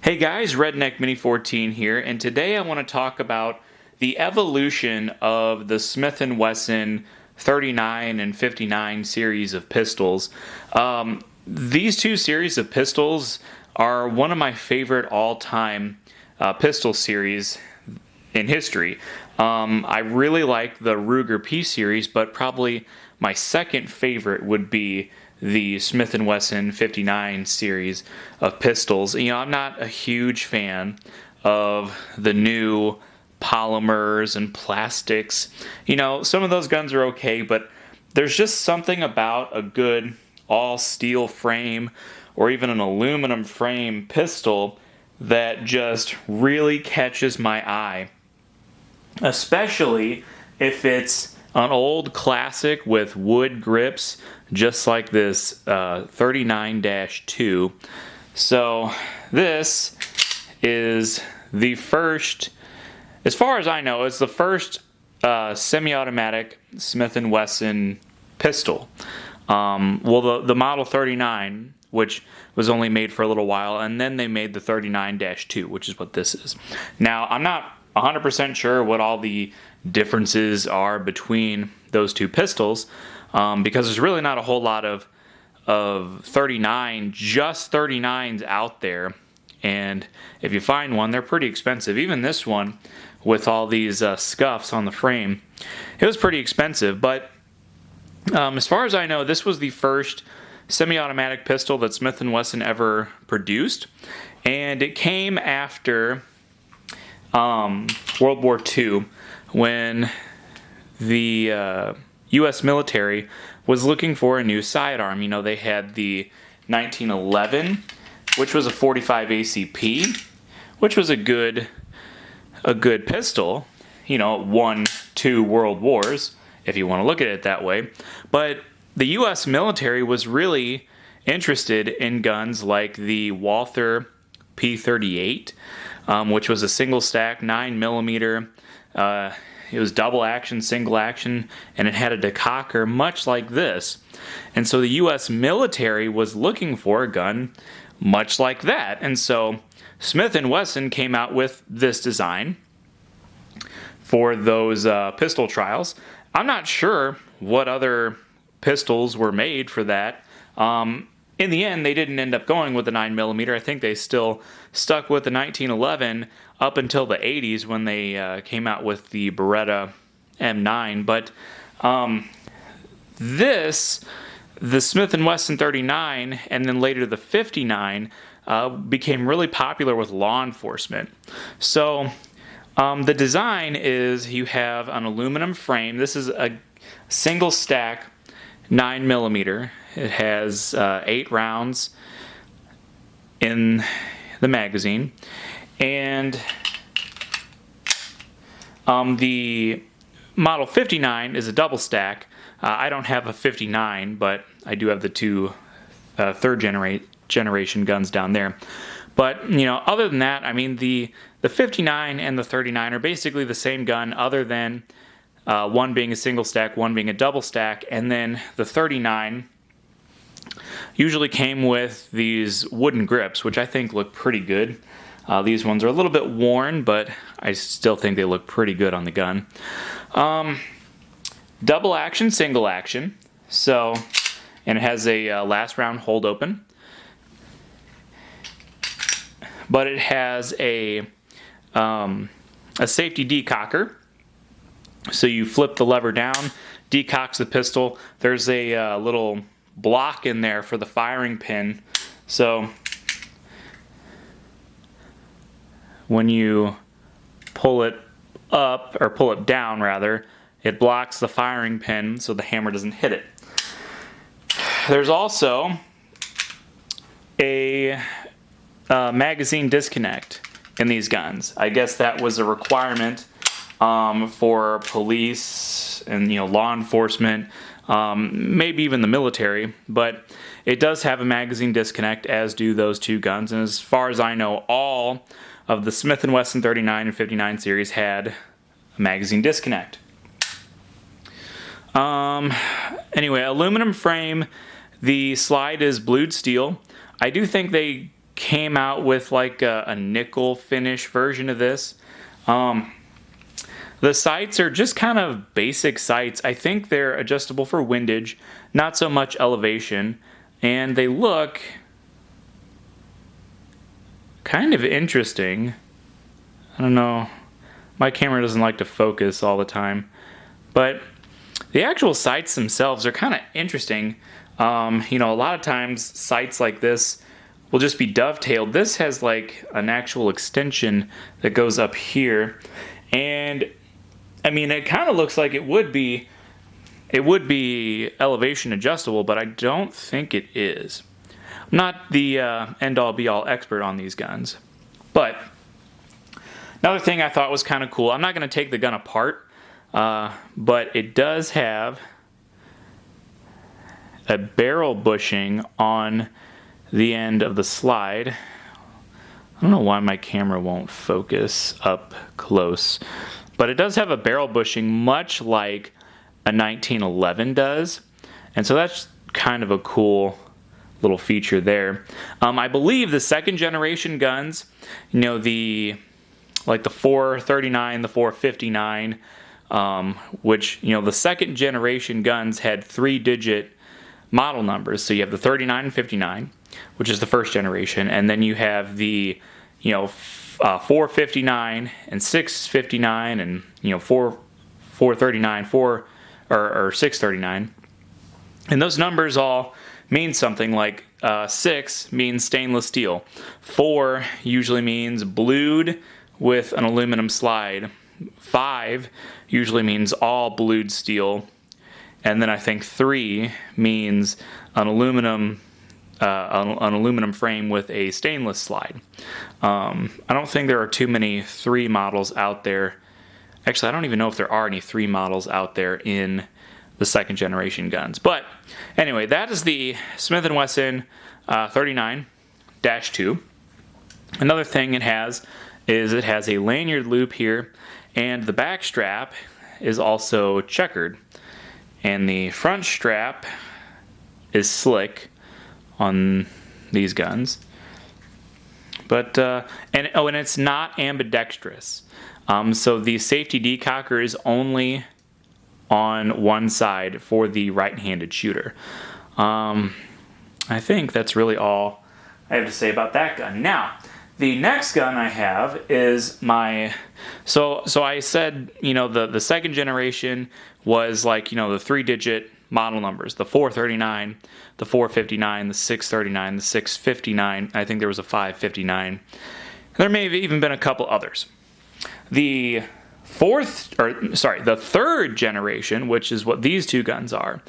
Hey guys, Redneck Mini 14 here, and today I want to talk about the evolution of the Smith and Wesson 39 and 59 series of pistols. These two series of pistols are one of my favorite all-time pistol series in history. I really like the Ruger P series, but probably my second favorite would be the Smith and Wesson 59 series of pistols. I'm not a huge fan of the new polymers and plastics. Some of those guns are okay, but there's just something about a good all steel frame or even an aluminum frame pistol that just really catches my eye, especially if it's an old classic with wood grips, just like this 39-2. So this is the first, as far as I know, it's the first semi-automatic Smith and Wesson pistol. The Model 39, which was only made for a little while, and then they made the 39-2, which is what this is. Now, I'm not 100% sure what all the differences are between those two pistols, because there's really not a whole lot of 39s out there, and if you find one, they're pretty expensive. Even this one, with all these scuffs on the frame, it was pretty expensive. But as far as I know, this was the first semi-automatic pistol that Smith & Wesson ever produced, and it came after World War II, when the U.S. military was looking for a new sidearm. They had the 1911, which was a 45 ACP, which was a good pistol. It won 2 world wars, if you want to look at it that way. But the U.S. military was really interested in guns like the Walther P38, which was a single stack 9mm. It was double action, single action, and it had a decocker much like this. And so the U.S. military was looking for a gun much like that. And so Smith & Wesson came out with this design for those pistol trials. I'm not sure what other pistols were made for that. In the end, they didn't end up going with the 9mm. I think they still stuck with the 1911 up until the 80s when they came out with the Beretta M9. But the Smith & Wesson 39, and then later the 59, became really popular with law enforcement. So the design is, you have an aluminum frame. This is a single stack 9mm. It has 8 rounds in the magazine, and the Model 59 is a double stack. I don't have a 59, but I do have the two third generation guns down there. But other than that, the 59 and the 39 are basically the same gun, other than one being a single stack, one being a double stack, and then the 39 usually came with these wooden grips, which I think look pretty good. These ones are a little bit worn, but I still think they look pretty good on the gun. Double action, single action. And it has a last round hold open. But it has a safety decocker. So you flip the lever down, decocks the pistol. There's a little block in there for the firing pin. So when you pull it up, or pull it down rather, it blocks the firing pin so the hammer doesn't hit it. There's also a magazine disconnect in these guns. I guess that was a requirement for police and law enforcement, maybe even the military, but it does have a magazine disconnect, as do those two guns. And as far as I know, all of the Smith & Wesson 39 and 59 series had a magazine disconnect. Anyway, aluminum frame. The slide is blued steel. I do think they came out with like a nickel finish version of this. The sights are just kind of basic sights. I think they're adjustable for windage, not so much elevation, and they look kind of interesting. I don't know, my camera doesn't like to focus all the time, but the actual sights themselves are kind of interesting. You know, a lot of times sights like this will just be dovetailed. This has like an actual extension that goes up here, and I mean, it kind of looks like it would be elevation adjustable, but I don't think it is. I'm not the end-all be-all expert on these guns, but another thing I thought was kind of cool. I'm not going to take the gun apart, but it does have a barrel bushing on the end of the slide. I don't know why my camera won't focus up close, but it does have a barrel bushing much like a 1911 does, and so that's kind of a cool little feature there. I believe the second generation guns, you know, the 439, the 459, which, you know, the second generation guns had 3-digit model numbers. So you have the 39 and 59, which is the first generation, and then you have the, you know, 459 and 659 and, you know, 439, or 639. And those numbers all mean something. Like 6 means stainless steel. 4 usually means blued with an aluminum slide. 5 usually means all blued steel. And then I think 3 means an aluminum frame with a stainless slide. I don't think there are too many 3 models out there. Actually, I don't even know if there are any 3 models out there in the second generation guns. But anyway, that is the Smith and Wesson 39-2. Another thing it has is it has a lanyard loop here, and the back strap is also checkered. And the front strap is slick on these guns. But and it's not ambidextrous. So the safety decocker is only on one side for the right-handed shooter. I think that's really all I have to say about that gun. Now, the next gun I have is my, so I said, you know, the second generation was like, you know, the 3-digit model numbers, the 439, the 459, the 639, the 659. I think there was a 559. There may have even been a couple others. The third generation, which is what these two guns are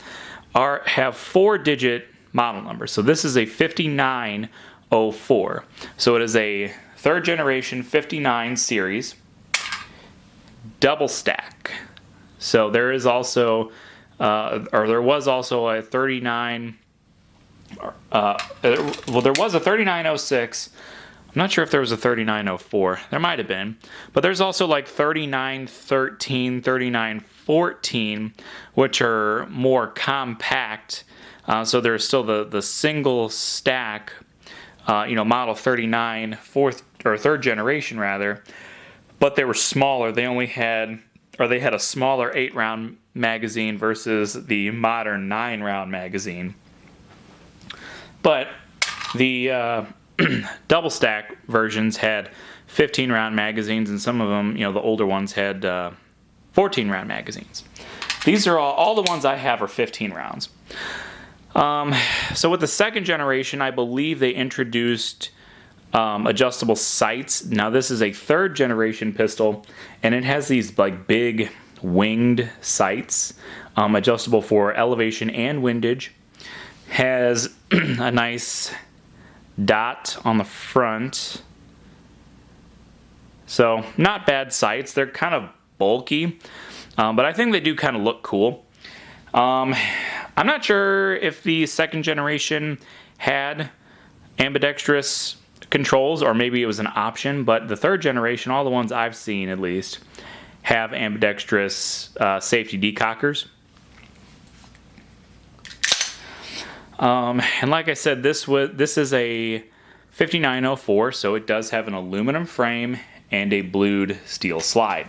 have 4-digit model numbers. So this is a 5904. So it is a third generation 59 series double stack. So there is also, there was also a 39. Well, there was a 3906. I'm not sure if there was a 3904. There might have been. But there's also like 3913, 3914, which are more compact. So there's still the single stack, model 39, third generation rather. But they were smaller. They had a smaller 8-round magazine versus the modern 9-round magazine. But the double stack versions had 15-round magazines, and some of them, the older ones had 14-round magazines. These are all the ones I have are 15 rounds. So with the second generation, I believe they introduced adjustable sights. Now this is a third generation pistol, and it has these like big winged sights, adjustable for elevation and windage. Has a nice dot on the front. So not bad sights. They're kind of bulky, but I think they do kind of look cool. I'm not sure if the second generation had ambidextrous controls, or maybe it was an option, but the third generation, all the ones I've seen at least, have ambidextrous safety decockers. And like I said, this is a 5904, so it does have an aluminum frame and a blued steel slide.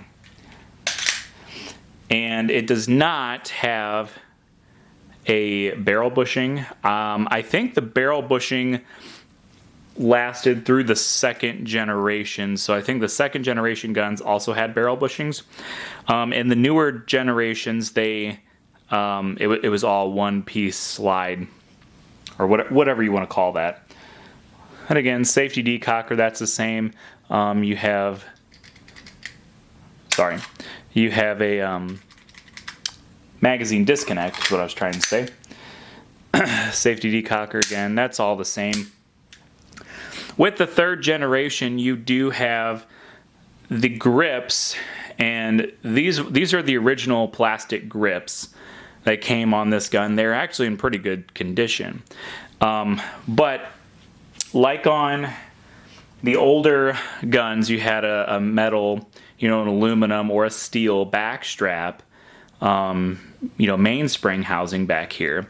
And it does not have a barrel bushing. I think the barrel bushing lasted through the second generation, so I think the second generation guns also had barrel bushings. In the newer generations, it was all one-piece slide, or whatever you want to call that. And again, safety decocker, that's the same. You have a magazine disconnect, is what I was trying to say. Safety decocker, again, that's all the same. With the third generation, you do have the grips, and these are the original plastic grips that came on this gun. They're actually in pretty good condition. But like on the older guns, you had a metal, an aluminum or a steel back strap, mainspring housing back here.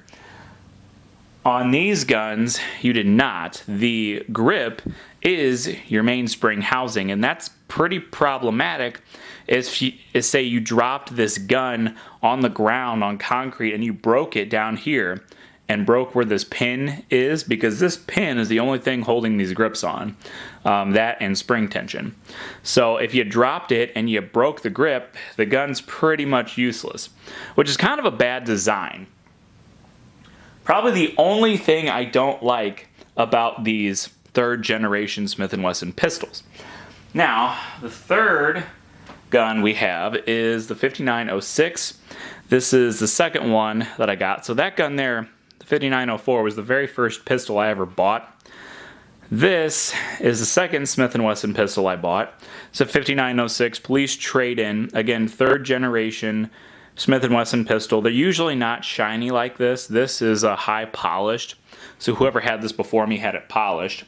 On these guns, you did not. The grip is your mainspring housing, and that's pretty problematic if say you dropped this gun on the ground on concrete and you broke it down here and broke where this pin is, because this pin is the only thing holding these grips on, that and spring tension. So if you dropped it and you broke the grip, the gun's pretty much useless, which is kind of a bad design. Probably the only thing I don't like about these third generation Smith and Wesson pistols. Now, the third gun we have is the 5906. This is the second one that I got. So that gun there, the 5904, was the very first pistol I ever bought. This is the second Smith and Wesson pistol I bought. It's a 5906 police trade-in. Again, third generation Smith and Wesson pistol. They're usually not shiny like this. This is a high polished. So whoever had this before me had it polished.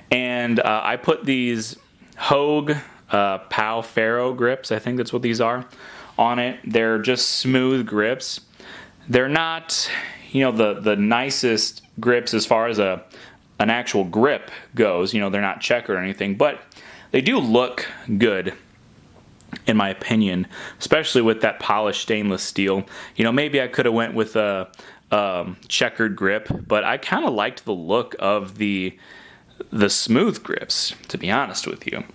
And I put these Hogue Pow Ferro grips, I think that's what these are, on it. They're just smooth grips. They're not, the nicest grips as far as an actual grip goes. They're not checkered or anything, but they do look good, in my opinion, especially with that polished stainless steel. Maybe I could have went with a checkered grip, but I kind of liked the look of the smooth grips, to be honest with you.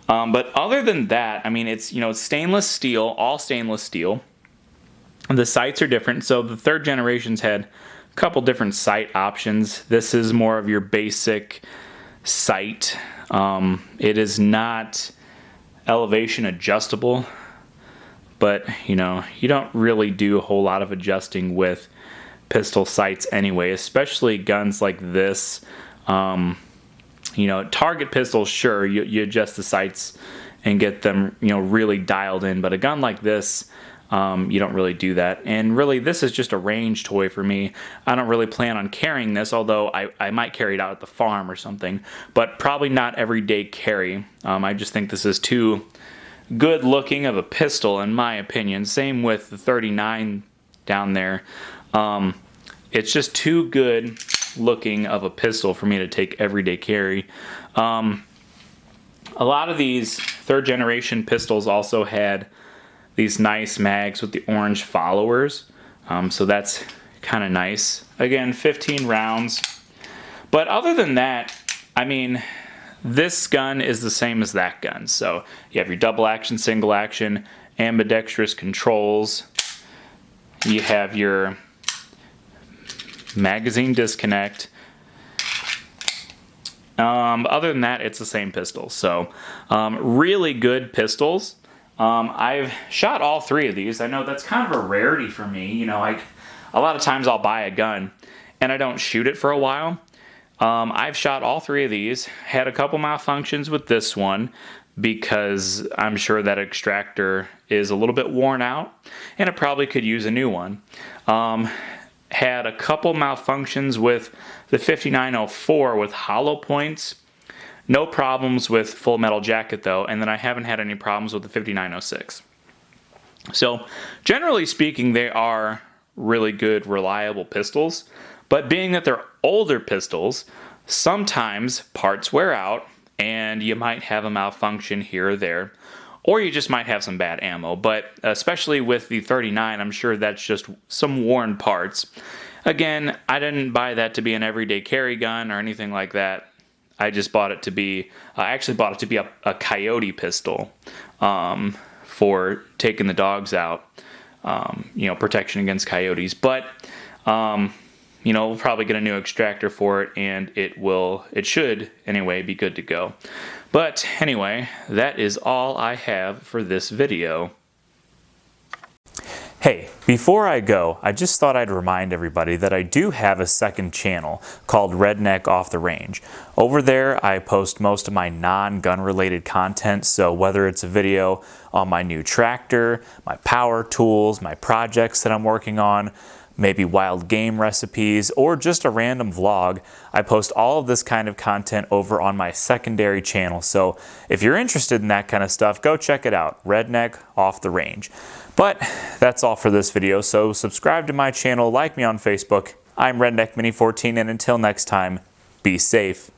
But other than that, it's stainless steel, all stainless steel. The sights are different. So the third generations had a couple different sight options. This is more of your basic sight. It is not elevation adjustable, but you don't really do a whole lot of adjusting with pistol sights anyway, especially guns like this. Target pistols, sure, you adjust the sights and get them really dialed in, but a gun like this, you don't really do that. And really, this is just a range toy for me. I don't really plan on carrying this, although I might carry it out at the farm or something, but probably not everyday carry. I just think this is too good looking of a pistol, in my opinion. Same with the 39 down there. It's just too good looking of a pistol for me to take everyday carry. A lot of these third generation pistols also had these nice mags with the orange followers, so that's kind of nice. Again, 15 rounds. But other than that, this gun is the same as that gun. So you have your double action, single action, ambidextrous controls. You have your magazine disconnect. Other than that, it's the same pistol. So really good pistols. I've shot all three of these. I know that's kind of a rarity for me. A lot of times I'll buy a gun and I don't shoot it for a while. I've shot all three of these. Had a couple malfunctions with this one because I'm sure that extractor is a little bit worn out and it probably could use a new one. Had a couple malfunctions with the 5904 with hollow points. No problems with full metal jacket though, and then I haven't had any problems with the 5906. So generally speaking, they are really good, reliable pistols, but being that they're older pistols, sometimes parts wear out and you might have a malfunction here or there, or you just might have some bad ammo. But especially with the 39, I'm sure that's just some worn parts. Again, I didn't buy that to be an everyday carry gun or anything like that. I just bought it to be, I actually bought it to be a coyote pistol for taking the dogs out, protection against coyotes. But, we'll probably get a new extractor for it, and it should, anyway, be good to go. But, anyway, that is all I have for this video. Hey, before I go, I just thought I'd remind everybody that I do have a second channel called Redneck Off the Range. Over there, I post most of my non-gun related content, so whether it's a video on my new tractor, my power tools, my projects that I'm working on, maybe wild game recipes, or just a random vlog, I post all of this kind of content over on my secondary channel. So if you're interested in that kind of stuff, go check it out, Redneck Off the Range. But that's all for this video, so subscribe to my channel, like me on Facebook. I'm Redneck Mini 14, and until next time, be safe.